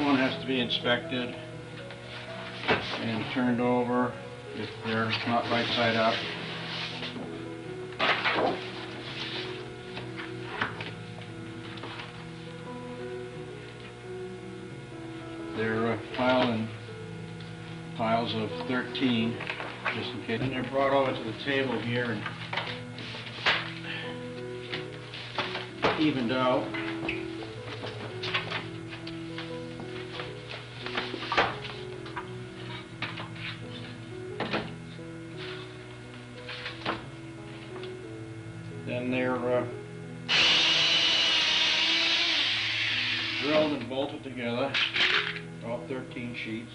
one has to be inspected and turned over if they're not right side up. They're filed in piles of 13, just in case. Then they're brought over to the table here and evened out. Then they're drilled and bolted together, all 13 sheets.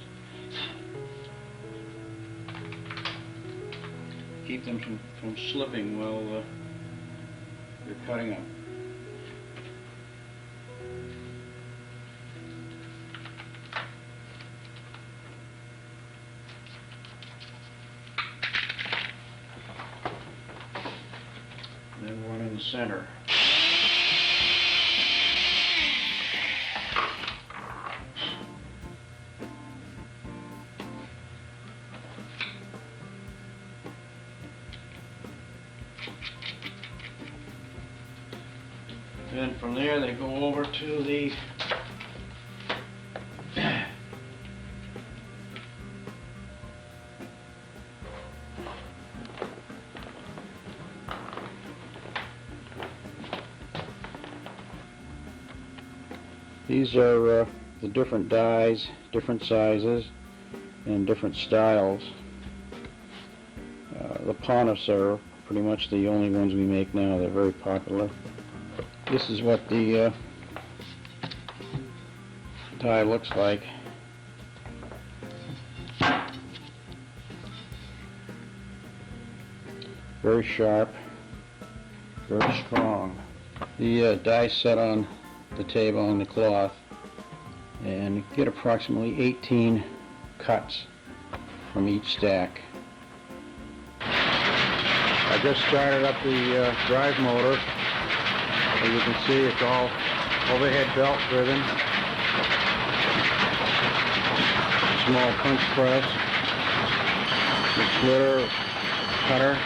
Keep them from slipping while you're cutting them. And then one in the center. Then from there they go over to the these are the different dies, different sizes, and different styles. The Pontus are pretty much the only ones we make now. They're very popular. This is what the die looks like. Very sharp, very strong. The die set on the table on the cloth, and you get approximately 18 cuts from each stack. I just started up the drive motor. As you can see, it's all overhead belt driven. Small punch press, the slitter, cutter.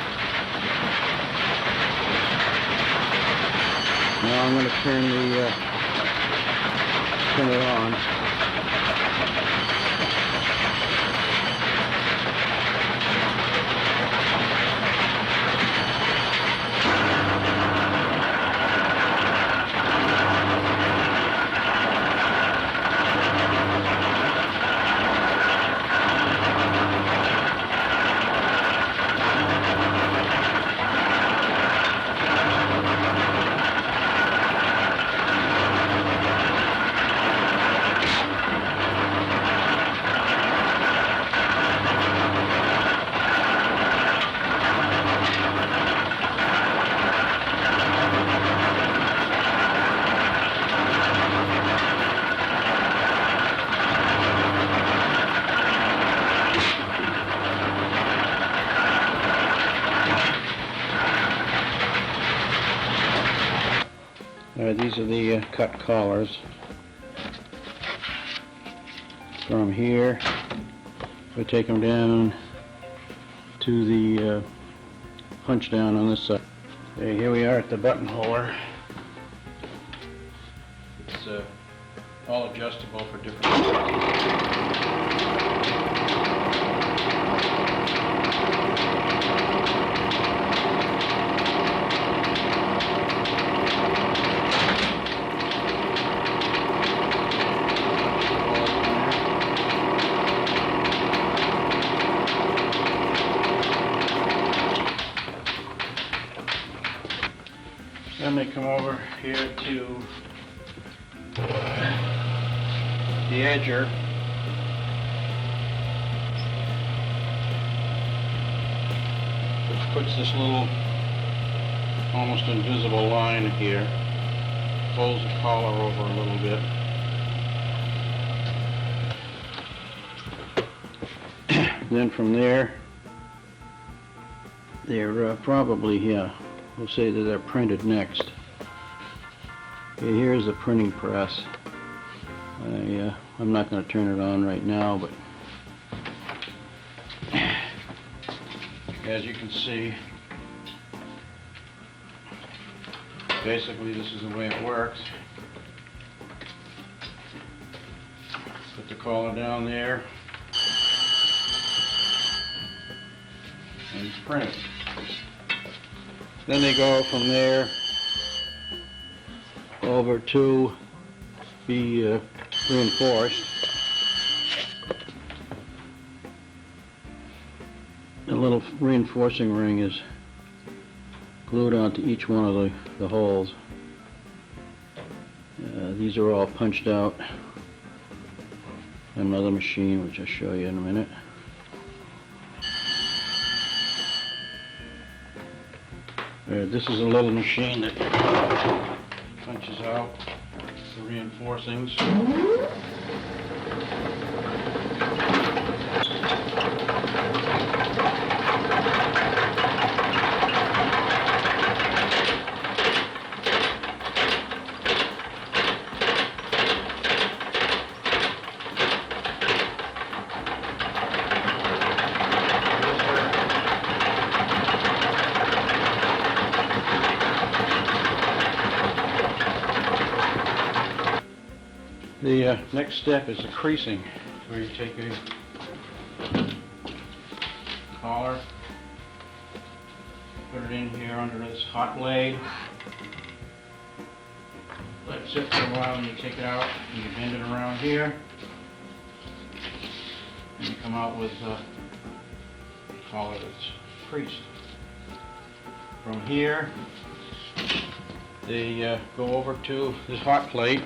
Now I'm going to turn it on. These are the cut collars. From here, we take them down to the punch down on this side. Okay, here we are at the buttonhole. It's all adjustable for different. Then they come over here to the edger. Which puts this little almost invisible line here. Folds the collar over a little bit. Then from there, they're probably here. We'll say that they're printed next. Okay, here's the printing press. I'm not going to turn it on right now, but as you can see, basically this is the way it works. Put the collar down there and print it. Then they go from there over to be reinforced. A little reinforcing ring is glued onto each one of the holes. These are all punched out on another machine, which I'll show you in a minute. This is a little machine that punches out the reinforcings. The next step is the creasing, where you take a collar, put it in here under this hot blade, let it sit for a while, and you take it out and you bend it around here, and you come out with a collar that's creased. From here, they go over to this hot plate.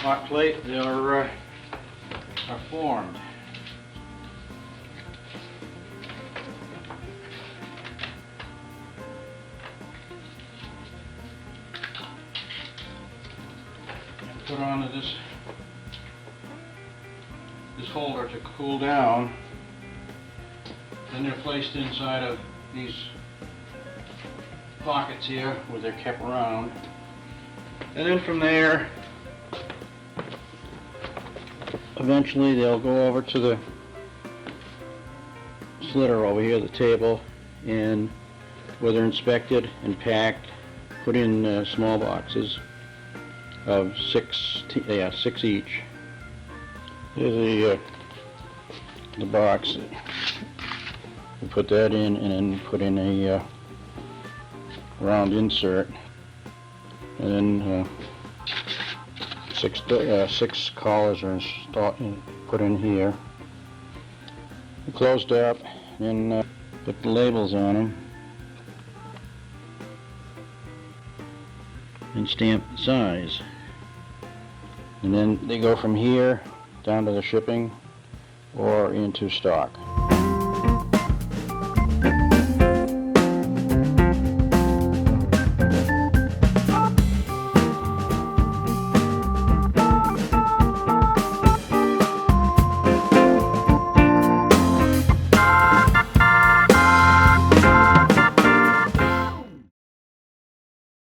Hot plate, they are formed. Put onto this holder to cool down. Then they're placed inside of these pockets here where they're kept around. And then from there, eventually they'll go over to the slitter over here, the table, and where they're inspected and packed, put in small boxes of six each. Here's the box. You put that in and then put in a round insert, and then six collars are put in here, closed up, and put the labels on them and stamp the size, and then they go from here down to the shipping or into stock.